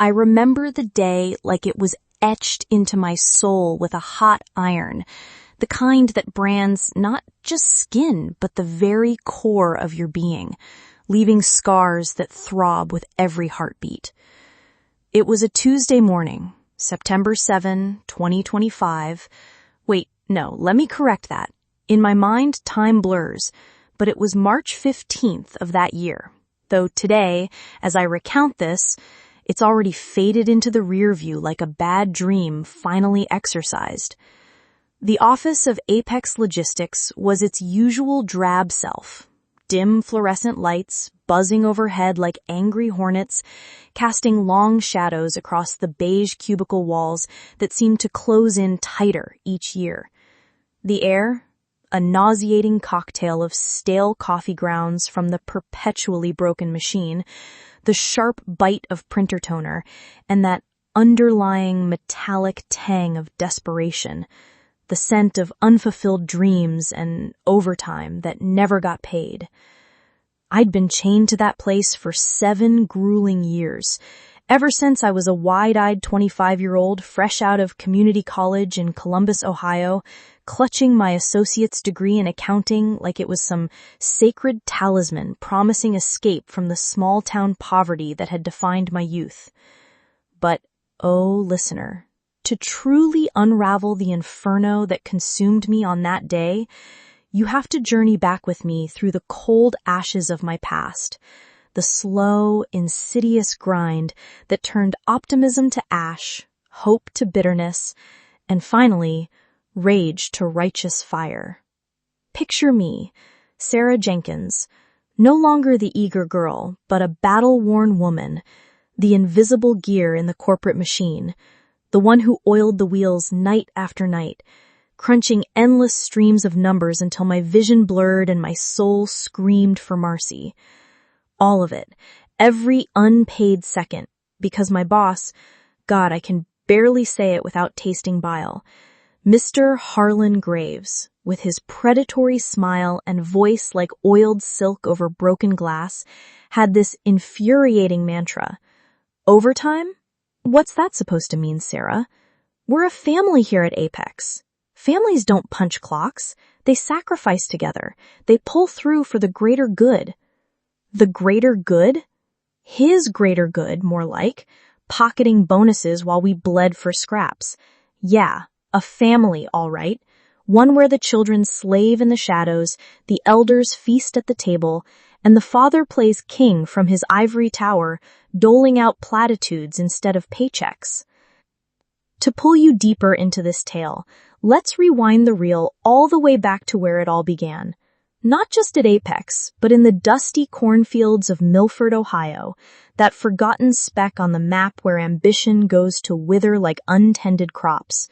I remember the day like it was etched into my soul with a hot iron, the kind that brands not just skin, but the very core of your being, leaving scars that throb with every heartbeat. It was a Tuesday morning, September 7, 2025. Wait, no, let me correct that. In my mind, time blurs, but it was March 15th of that year. Though today, as I recount this, it's already faded into the rear view like a bad dream finally exorcised. The office of Apex Logistics was its usual drab self. Dim fluorescent lights, buzzing overhead like angry hornets, casting long shadows across the beige cubicle walls that seemed to close in tighter each year. The air, a nauseating cocktail of stale coffee grounds from the perpetually broken machine, the sharp bite of printer toner, and that underlying metallic tang of desperation, the scent of unfulfilled dreams and overtime that never got paid. I'd been chained to that place for 7 grueling years, ever since I was a wide-eyed 25-year-old fresh out of community college in Columbus, Ohio, clutching my associate's degree in accounting like it was some sacred talisman promising escape from the small-town poverty that had defined my youth. But, oh, listener, to truly unravel the inferno that consumed me on that day, you have to journey back with me through the cold ashes of my past, the slow, insidious grind that turned optimism to ash, hope to bitterness, and finally, rage to righteous fire. Picture me, Sarah Jenkins, no longer the eager girl, but a battle-worn woman, the invisible gear in the corporate machine, the one who oiled the wheels night after night, crunching endless streams of numbers until my vision blurred and my soul screamed for mercy. All of it, every unpaid second, because my boss, God, I can barely say it without tasting bile, Mr. Harlan Graves, with his predatory smile and voice like oiled silk over broken glass, had this infuriating mantra. Overtime? What's that supposed to mean, Sarah? We're a family here at Apex. Families don't punch clocks. They sacrifice together. They pull through for the greater good. The greater good? His greater good, more like, pocketing bonuses while we bled for scraps. Yeah, a family, all right. One where the children slave in the shadows, the elders feast at the table, and the father plays king from his ivory tower, doling out platitudes instead of paychecks. To pull you deeper into this tale, let's rewind the reel all the way back to where it all began. Not just at Apex, but in the dusty cornfields of Milford, Ohio, that forgotten speck on the map where ambition goes to wither like untended crops.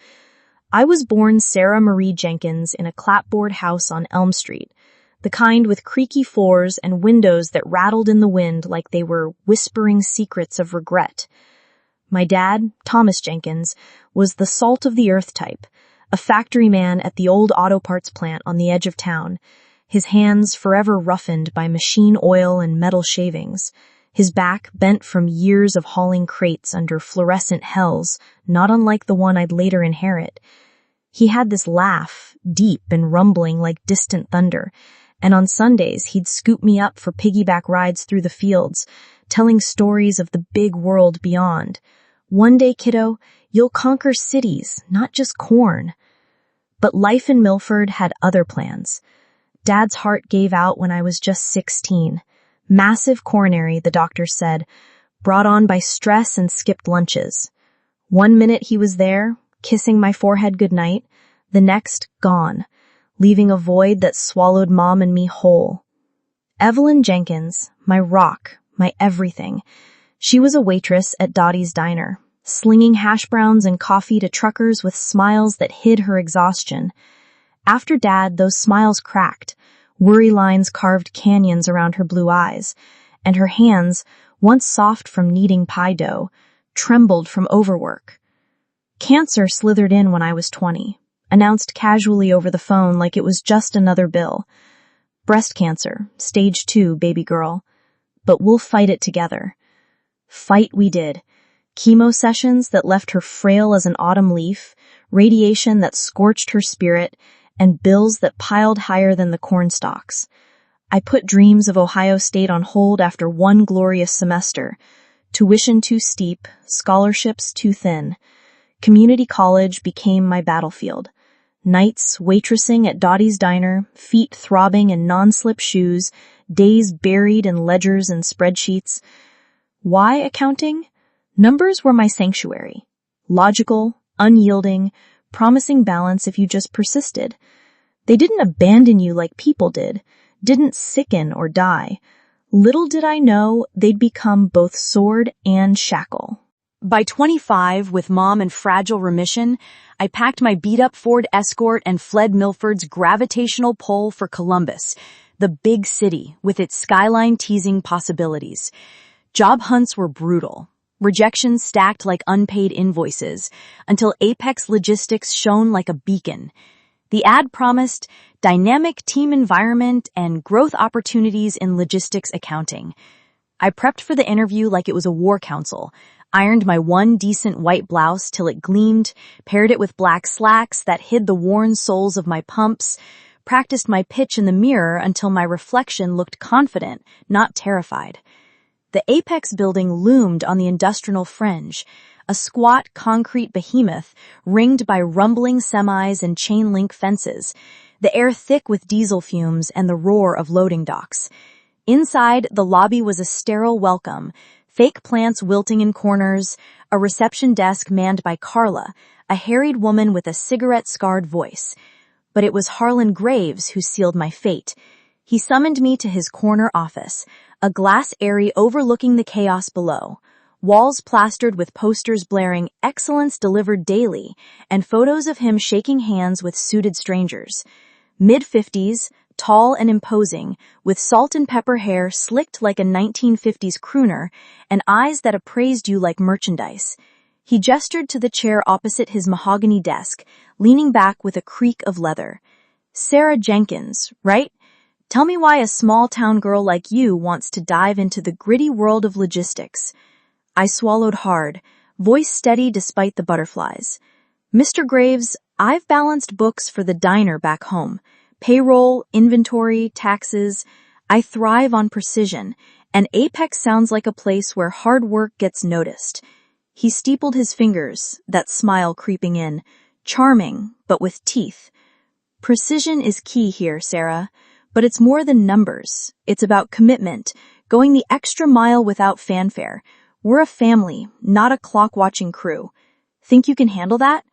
I was born Sarah Marie Jenkins in a clapboard house on Elm Street, the kind with creaky floors and windows that rattled in the wind like they were whispering secrets of regret. My dad, Thomas Jenkins, was the salt of the earth type, a factory man at the old auto parts plant on the edge of town, his hands forever roughened by machine oil and metal shavings, his back bent from years of hauling crates under fluorescent hells, not unlike the one I'd later inherit. He had this laugh, deep and rumbling like distant thunder, and on Sundays he'd scoop me up for piggyback rides through the fields, telling stories of the big world beyond. One day, kiddo, you'll conquer cities, not just corn. But life in Milford had other plans. Dad's heart gave out when I was just 16. Massive coronary, the doctor said, brought on by stress and skipped lunches. One minute he was there, kissing my forehead goodnight, the next gone, leaving a void that swallowed Mom and me whole. Evelyn Jenkins, my rock, my everything. She was a waitress at Dottie's Diner, slinging hash browns and coffee to truckers with smiles that hid her exhaustion. After Dad, those smiles cracked. Worry lines carved canyons around her blue eyes, and her hands, once soft from kneading pie dough, trembled from overwork. Cancer slithered in when I was 20, announced casually over the phone like it was just another bill. Breast cancer, stage 2, baby girl. But we'll fight it together. Fight we did. chemo sessions that left her frail as an autumn leaf, radiation that scorched her spirit, and bills that piled higher than the corn stalks. I put dreams of Ohio State on hold after one glorious semester. Tuition too steep, scholarships too thin. Community college became my battlefield. Nights waitressing at Dottie's Diner, feet throbbing in non-slip shoes, days buried in ledgers and spreadsheets. Why accounting? Numbers were my sanctuary. Logical, unyielding, promising balance if you just persisted. They didn't abandon you like people didn't sicken or die. Little did I know they'd become both sword and shackle. By 25, with mom in fragile remission, I packed my beat-up Ford Escort and fled Milford's gravitational pull for Columbus, the big city with its skyline-teasing possibilities. Job hunts were brutal. Rejections stacked like unpaid invoices, until Apex Logistics shone like a beacon. The ad promised dynamic team environment and growth opportunities in logistics accounting. I prepped for the interview like it was a war council, ironed my one decent white blouse till it gleamed, paired it with black slacks that hid the worn soles of my pumps, practiced my pitch in the mirror until my reflection looked confident, not terrified. The Apex building loomed on the industrial fringe, a squat concrete behemoth ringed by rumbling semis and chain-link fences, the air thick with diesel fumes and the roar of loading docks. Inside, the lobby was a sterile welcome, fake plants wilting in corners, a reception desk manned by Carla, a harried woman with a cigarette-scarred voice. But it was Harlan Graves who sealed my fate. He summoned me to his corner office, a glass area overlooking the chaos below, walls plastered with posters blaring "Excellence Delivered Daily" and photos of him shaking hands with suited strangers. Mid-50s, tall and imposing, with salt and pepper hair slicked like a 1950s crooner, and eyes that appraised you like merchandise. He gestured to the chair opposite his mahogany desk, leaning back with a creak of leather. "Sarah Jenkins, right? Tell me why a small-town girl like you wants to dive into the gritty world of logistics." I swallowed hard, voice steady despite the butterflies. "Mr. Graves, I've balanced books for the diner back home. Payroll, inventory, taxes. I thrive on precision, and Apex sounds like a place where hard work gets noticed." He steepled his fingers, that smile creeping in, charming, but with teeth. "Precision is key here, Sarah, but it's more than numbers. It's about commitment, going the extra mile without fanfare. We're a family, not a clock-watching crew. Think you can handle that?"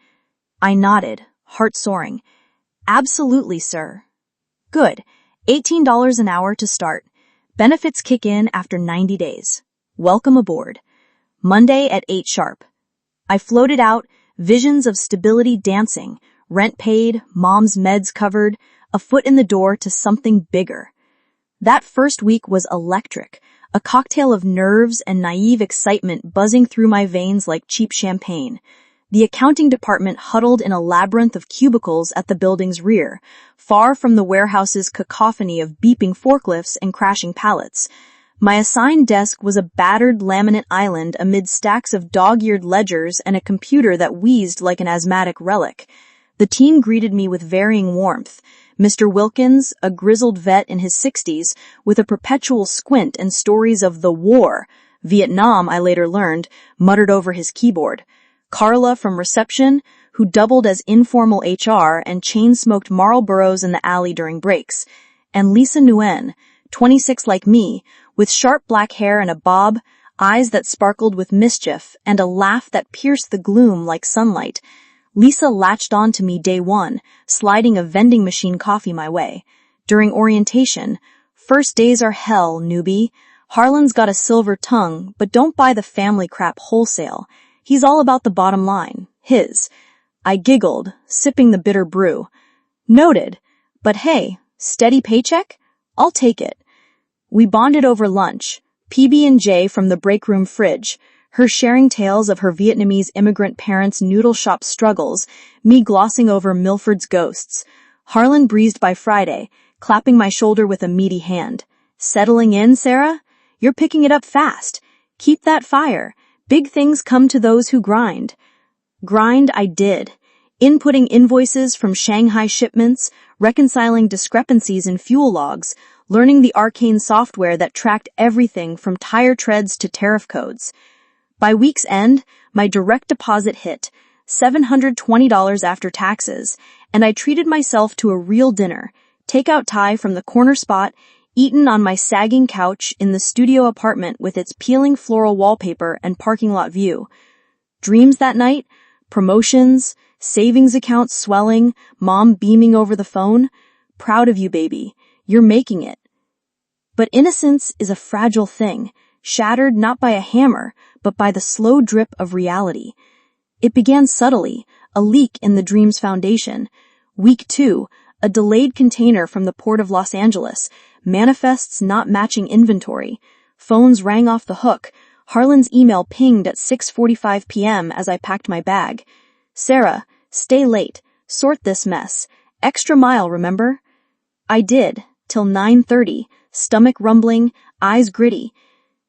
I nodded, heart soaring. "Absolutely, sir." "Good. $18 an hour to start. Benefits kick in after 90 days. Welcome aboard. Monday at 8 sharp." I floated out, visions of stability dancing, rent paid, mom's meds covered, a foot in the door to something bigger. That first week was electric, a cocktail of nerves and naive excitement buzzing through my veins like cheap champagne. The accounting department huddled in a labyrinth of cubicles at the building's rear, far from the warehouse's cacophony of beeping forklifts and crashing pallets. My assigned desk was a battered laminate island amid stacks of dog-eared ledgers and a computer that wheezed like an asthmatic relic. The team greeted me with varying warmth. Mr. Wilkins, a grizzled vet in his 60s, with a perpetual squint and stories of the war, Vietnam, I later learned, muttered over his keyboard. Carla from reception, who doubled as informal HR and chain-smoked Marlboros in the alley during breaks. And Lisa Nguyen, 26 like me, with sharp black hair and a bob, eyes that sparkled with mischief, and a laugh that pierced the gloom like sunlight. Lisa latched on to me day one, sliding a vending machine coffee my way. During orientation, "First days are hell, newbie. Harlan's got a silver tongue, but don't buy the family crap wholesale. He's all about the bottom line, his." I giggled, sipping the bitter brew. "Noted. But hey, steady paycheck? I'll take it." We bonded over lunch, PB&J from the break room fridge, her sharing tales of her Vietnamese immigrant parents' noodle shop struggles, me glossing over Milford's ghosts. Harlan breezed by Friday, clapping my shoulder with a meaty hand. "Settling in, Sarah? You're picking it up fast. Keep that fire. Big things come to those who grind. Grind I did. Inputting invoices from Shanghai shipments, reconciling discrepancies in fuel logs, learning the arcane software that tracked everything from tire treads to tariff codes. By week's end, my direct deposit hit, $720 after taxes, and I treated myself to a real dinner, takeout Thai from the corner spot, eaten on my sagging couch in the studio apartment with its peeling floral wallpaper and parking lot view. Dreams that night? Promotions, savings accounts swelling, mom beaming over the phone. Proud of you, baby. You're making it. But innocence is a fragile thing, shattered not by a hammer, but by the slow drip of reality. It began subtly, a leak in the dream's foundation. Week 2, a delayed container from the port of Los Angeles, manifests not matching inventory. Phones rang off the hook. Harlan's email pinged at 6:45 p.m. as I packed my bag. Sarah, stay late. Sort this mess. Extra mile, remember? I did, till 9:30, stomach rumbling, eyes gritty.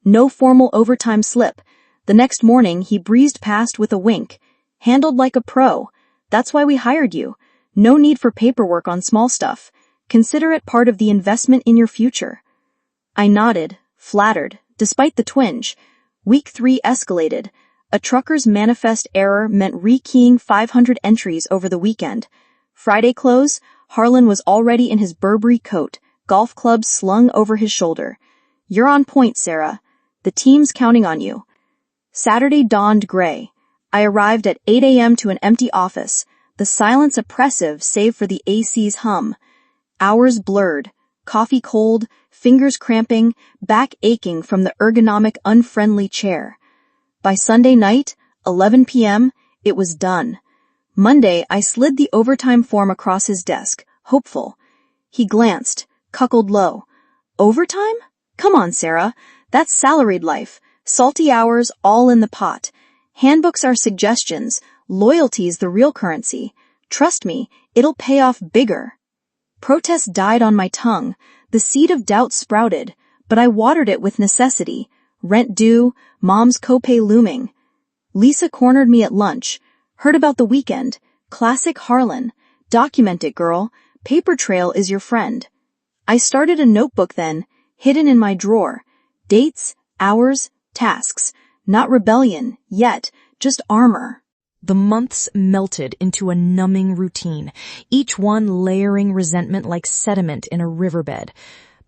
No formal overtime slip. The next morning, he breezed past with a wink. Handled like a pro. That's why we hired you. No need for paperwork on small stuff. Consider it part of the investment in your future. I nodded, flattered, despite the twinge. Week 3 escalated. A trucker's manifest error meant rekeying 500 entries over the weekend. Friday close, Harlan was already in his Burberry coat, golf clubs slung over his shoulder. You're on point, Sarah. The team's counting on you. Saturday dawned gray. I arrived at 8 a.m. to an empty office, the silence oppressive save for the AC's hum. Hours blurred, coffee cold, fingers cramping, back aching from the ergonomic unfriendly chair. By Sunday night, 11 p.m., it was done. Monday, I slid the overtime form across his desk, hopeful. He glanced, cuckolded low. Overtime? Come on, Sarah. That's salaried life. Salty hours all in the pot. Handbooks are suggestions. Loyalty's the real currency. Trust me, it'll pay off bigger. Protest died on my tongue. The seed of doubt sprouted, but I watered it with necessity. Rent due, mom's copay looming. Lisa cornered me at lunch. Heard about the weekend. Classic Harlan. Document it, girl. Paper trail is your friend. I started a notebook then, hidden in my drawer. Dates, hours, tasks. Not rebellion, yet, just armor. The months melted into a numbing routine, each one layering resentment like sediment in a riverbed.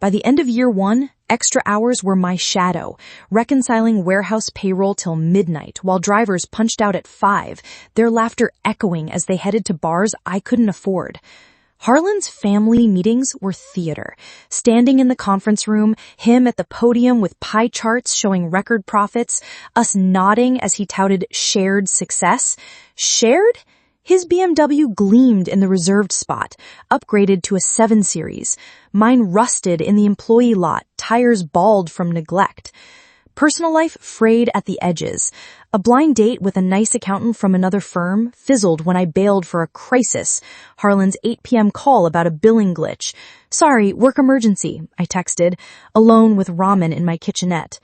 By the end of year 1, extra hours were my shadow, reconciling warehouse payroll till midnight while drivers punched out at 5, their laughter echoing as they headed to bars I couldn't afford. Harlan's family meetings were theater. Standing in the conference room, him at the podium with pie charts showing record profits, us nodding as he touted shared success. Shared? His BMW gleamed in the reserved spot, upgraded to a 7 Series. Mine rusted in the employee lot, tires bald from neglect. Personal life frayed at the edges. A blind date with a nice accountant from another firm fizzled when I bailed for a crisis. Harlan's 8 p.m. call about a billing glitch. Sorry, work emergency, I texted, alone with ramen in my kitchenette.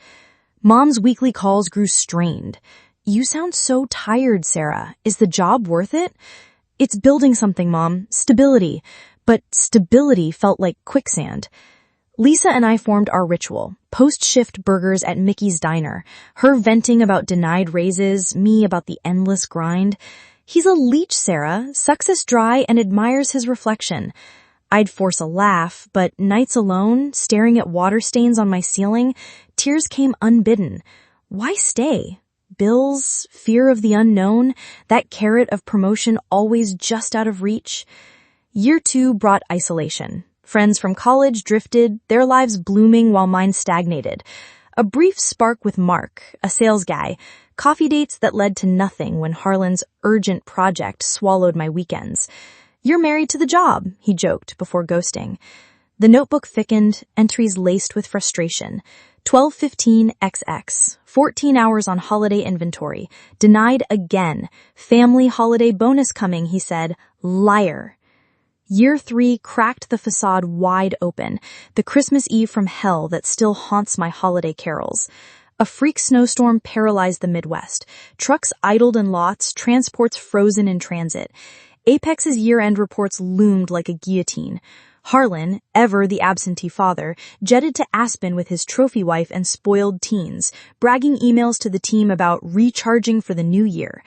Mom's weekly calls grew strained. You sound so tired, Sarah. Is the job worth it? It's building something, Mom. Stability. But stability felt like quicksand. Lisa and I formed our ritual, post-shift burgers at Mickey's Diner, her venting about denied raises, me about the endless grind. He's a leech, Sarah, sucks us dry and admires his reflection. I'd force a laugh, but nights alone, staring at water stains on my ceiling, tears came unbidden. Why stay? Bills, fear of the unknown, that carrot of promotion always just out of reach. Year 2 brought isolation. Friends from college drifted, their lives blooming while mine stagnated. A brief spark with Mark, a sales guy. Coffee dates that led to nothing when Harlan's urgent project swallowed my weekends. You're married to the job, he joked before ghosting. The notebook thickened, entries laced with frustration. 12:15 XX, 14 hours on holiday inventory. Denied again. Family holiday bonus coming, he said. Liar. Year 3 cracked the facade wide open, the Christmas Eve from hell that still haunts my holiday carols. A freak snowstorm paralyzed the Midwest. Trucks idled in lots, transports frozen in transit. Apex's year-end reports loomed like a guillotine. Harlan, ever the absentee father, jetted to Aspen with his trophy wife and spoiled teens, bragging emails to the team about recharging for the new year.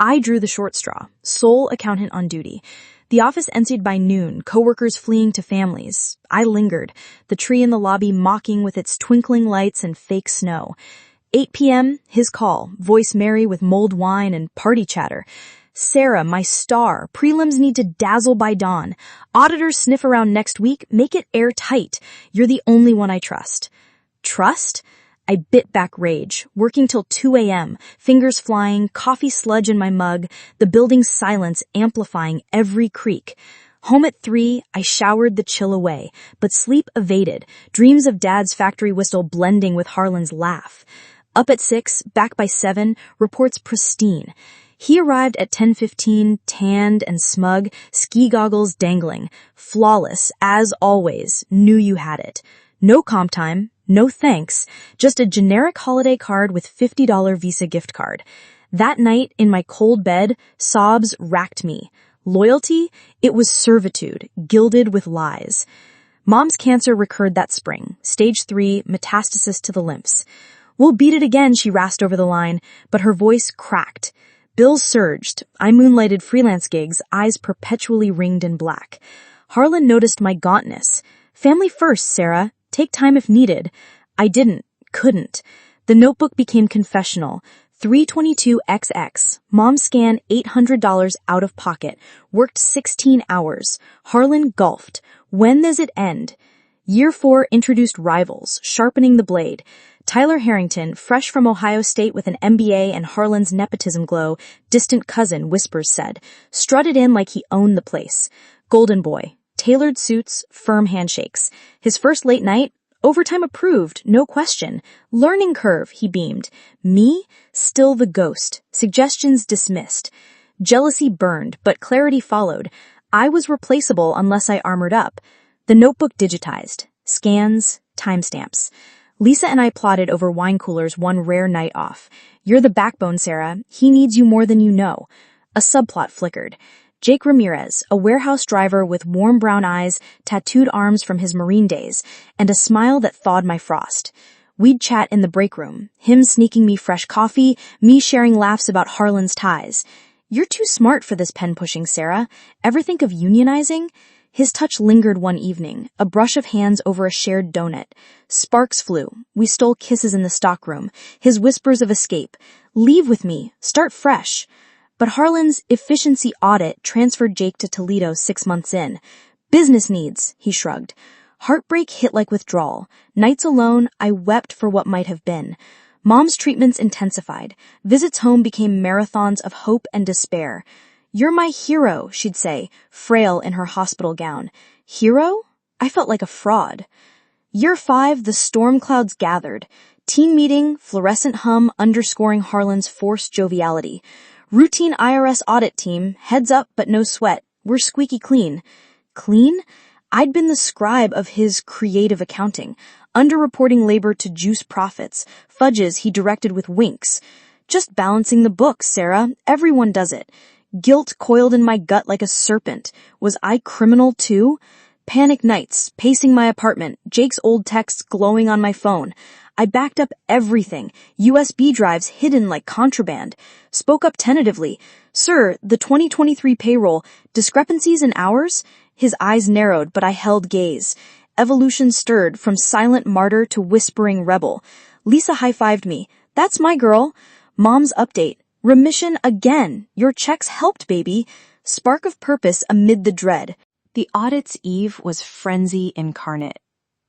I drew the short straw, sole accountant on duty. The office emptied by noon, coworkers fleeing to families. I lingered, the tree in the lobby mocking with its twinkling lights and fake snow. 8 p.m., his call, voice merry with mulled wine and party chatter. Sarah, my star, prelims need to dazzle by dawn. Auditors sniff around next week, make it airtight. You're the only one I trust. Trust? I bit back rage, working till 2 a.m., fingers flying, coffee sludge in my mug, the building's silence amplifying every creak. Home at 3, I showered the chill away, but sleep evaded, dreams of Dad's factory whistle blending with Harlan's laugh. Up at 6, back by 7, reports pristine. He arrived at 10:15, tanned and smug, ski goggles dangling. Flawless, as always, knew you had it. No comp time. No thanks, just a generic holiday card with $50 Visa gift card. That night, in my cold bed, sobs racked me. Loyalty? It was servitude, gilded with lies. Mom's cancer recurred that spring, stage 3, metastasis to the lymphs. We'll beat it again, she rasped over the line, but her voice cracked. Bills surged. I moonlighted freelance gigs, eyes perpetually ringed in black. Harlan noticed my gauntness. Family first, Sarah. Take time if needed. I couldn't. The notebook became confessional. 322XX. Mom scan $800 out of pocket. Worked 16 hours. Harlan gulped. When does it end? Year 4 introduced rivals, sharpening the blade. Tyler Harrington, fresh from Ohio State with an MBA and Harlan's nepotism glow, distant cousin, whispers said, strutted in like he owned the place. Golden boy. Tailored suits, firm handshakes. His first late night, overtime approved, no question. Learning curve, he beamed. Me, still the ghost. Suggestions dismissed. Jealousy burned, but clarity followed. I was replaceable unless I armored up. The notebook digitized. Scans, timestamps. Lisa and I plotted over wine coolers one rare night off. You're the backbone, Sarah. He needs you more than you know. A subplot flickered. Jake Ramirez, a warehouse driver with warm brown eyes, tattooed arms from his Marine days, and a smile that thawed my frost. We'd chat in the break room, him sneaking me fresh coffee, me sharing laughs about Harlan's ties. You're too smart for this pen-pushing, Sarah. Ever think of unionizing? His touch lingered one evening, a brush of hands over a shared donut. Sparks flew. We stole kisses in the stockroom, his whispers of escape. Leave with me. Start fresh. But Harlan's efficiency audit transferred Jake to Toledo 6 months in. Business needs, he shrugged. Heartbreak hit like withdrawal. Nights alone, I wept for what might have been. Mom's treatments intensified. Visits home became marathons of hope and despair. You're my hero, she'd say, frail in her hospital gown. Hero? I felt like a fraud. Year 5, the storm clouds gathered. Team meeting, fluorescent hum underscoring Harlan's forced joviality. Routine IRS audit team, heads up but no sweat. We're squeaky clean. Clean? I'd been the scribe of his creative accounting, underreporting labor to juice profits, fudges he directed with winks. Just balancing the books, Sarah. Everyone does it. Guilt coiled in my gut like a serpent. Was I criminal too? Panic nights, pacing my apartment, Jake's old texts glowing on my phone. I backed up everything, USB drives hidden like contraband. Spoke up tentatively. Sir, the 2023 payroll, discrepancies in hours? His eyes narrowed, but I held gaze. Evolution stirred from silent martyr to whispering rebel. Lisa high-fived me. That's my girl. Mom's update. Remission again. Your checks helped, baby. Spark of purpose amid the dread. The audit's eve was frenzy incarnate.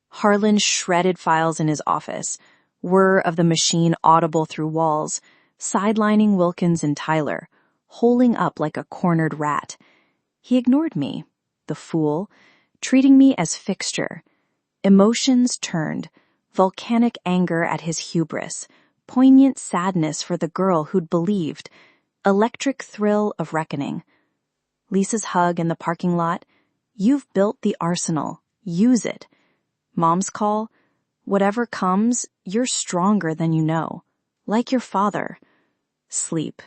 Harlan shredded files in his office, whir of the machine audible through walls, sidelining Wilkins and Tyler, holing up like a cornered rat. He ignored me, the fool, treating me as fixture. Emotions turned, volcanic anger at his hubris, poignant sadness for the girl who'd believed, electric thrill of reckoning. Lisa's hug in the parking lot. You've built the arsenal. Use it. Mom's call. Whatever comes, you're stronger than you know. Like your father. Sleep.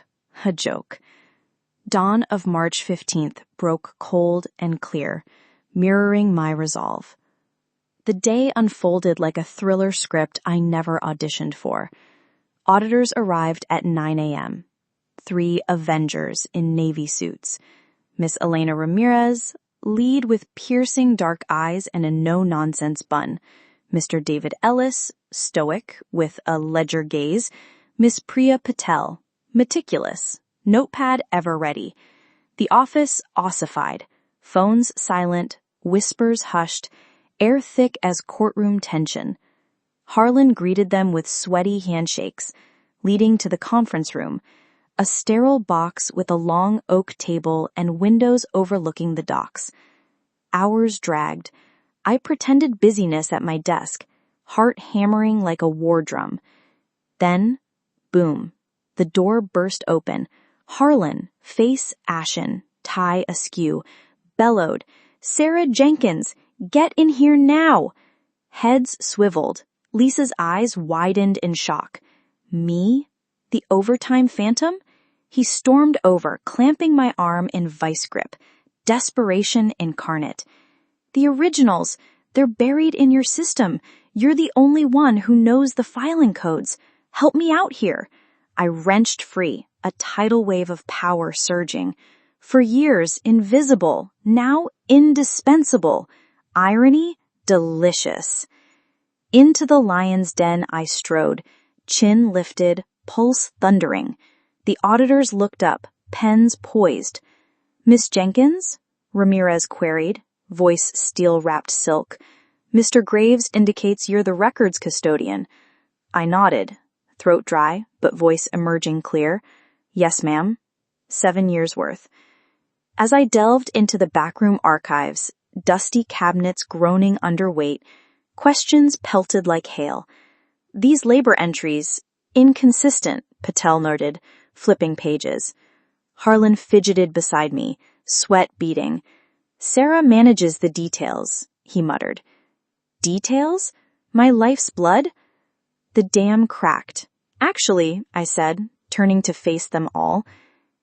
A joke. Dawn of March 15th broke cold and clear, mirroring my resolve. The day unfolded like a thriller script I never auditioned for. Auditors arrived at 9 a.m. 3 Avengers in navy suits. Miss Elena Ramirez, lead with piercing dark eyes and a no-nonsense bun. Mr. David Ellis, stoic, with a ledger gaze. Miss Priya Patel, meticulous, notepad ever ready. The office ossified, phones silent, whispers hushed, air thick as courtroom tension. Harlan greeted them with sweaty handshakes, leading to the conference room, a sterile box with a long oak table and windows overlooking the docks. Hours dragged. I pretended busyness at my desk, heart hammering like a war drum. Then, boom, the door burst open. Harlan, face ashen, tie askew, bellowed, "Sarah Jenkins, get in here now!" Heads swiveled. Lisa's eyes widened in shock. Me? The overtime phantom? He stormed over, clamping my arm in vice grip. Desperation incarnate. "The originals, they're buried in your system. You're the only one who knows the filing codes. Help me out here." I wrenched free, a tidal wave of power surging. For years, invisible, now indispensable. Irony, delicious. Into the lion's den I strode, chin lifted, pulse thundering. The auditors looked up, pens poised. "Miss Jenkins?" Ramirez queried, voice steel-wrapped silk. "Mr. Graves indicates you're the records custodian." I nodded, throat dry, but voice emerging clear. "Yes, ma'am. 7 years' worth." As I delved into the backroom archives, dusty cabinets groaning under weight, questions pelted like hail. "These labor entries, inconsistent," Patel noted, flipping pages. Harlan fidgeted beside me, sweat beading. "Sarah manages the details," he muttered. "Details? My life's blood?" The dam cracked. "Actually," I said, turning to face them all,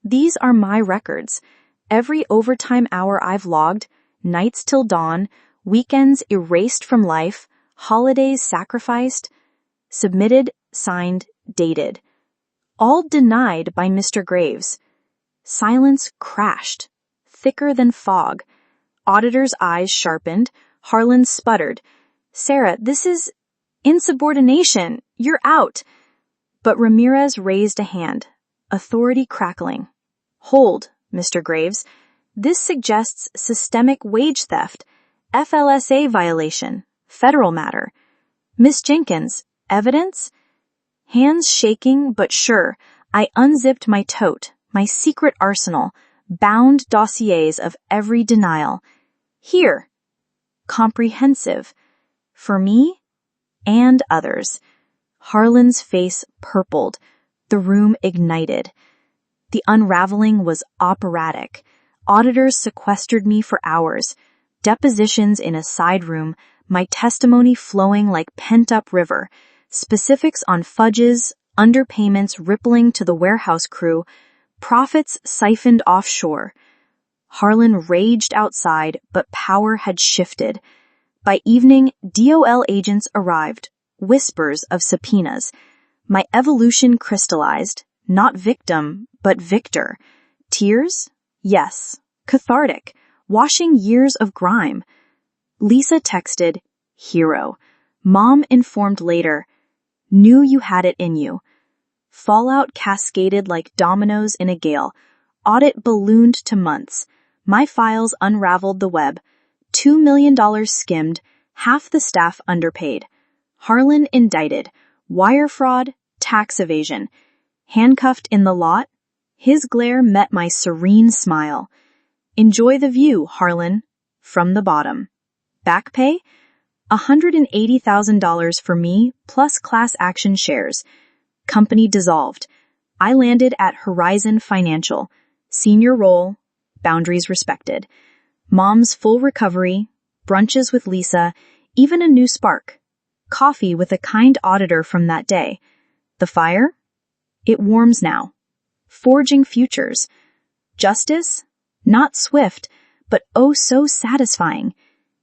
"these are my records. Every overtime hour I've logged, nights till dawn, weekends erased from life, holidays sacrificed, submitted, signed, dated. All denied by Mr. Graves." Silence crashed, thicker than fog. Auditor's eyes sharpened. Harlan sputtered, "Sarah, this is insubordination. You're out." But Ramirez raised a hand, authority crackling. "Hold, Mr. Graves. This suggests systemic wage theft, FLSA violation, federal matter. Miss Jenkins, evidence?" Hands shaking but sure, I unzipped my tote, my secret arsenal, bound dossiers of every denial. "Here." Comprehensive. For me and others. Harlan's face purpled. The room ignited. The unraveling was operatic. Auditors sequestered me for hours. Depositions in a side room, my testimony flowing like pent-up river. Specifics on fudges, underpayments rippling to the warehouse crew, profits siphoned offshore. Harlan raged outside, but power had shifted. By evening, DOL agents arrived, whispers of subpoenas. My evolution crystallized, not victim, but victor. Tears? Yes. Cathartic, washing years of grime. Lisa texted, "Hero." Mom informed later, "Knew you had it in you." Fallout cascaded like dominoes in a gale. Audit ballooned to months. My files unraveled the web. $2 million skimmed, half the staff underpaid. Harlan indicted. Wire fraud, tax evasion. Handcuffed in the lot, his glare met my serene smile. "Enjoy the view, Harlan." From the bottom. Back pay? $180,000 for me, plus class action shares. Company dissolved. I landed at Horizon Financial. Senior role, boundaries respected. Mom's full recovery, brunches with Lisa, even a new spark. Coffee with a kind auditor from that day. The fire? It warms now. Forging futures. Justice? Not swift, but oh so satisfying.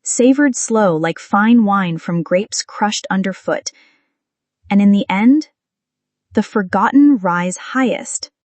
Savored slow like fine wine from grapes crushed underfoot. And in the end, the forgotten rise highest.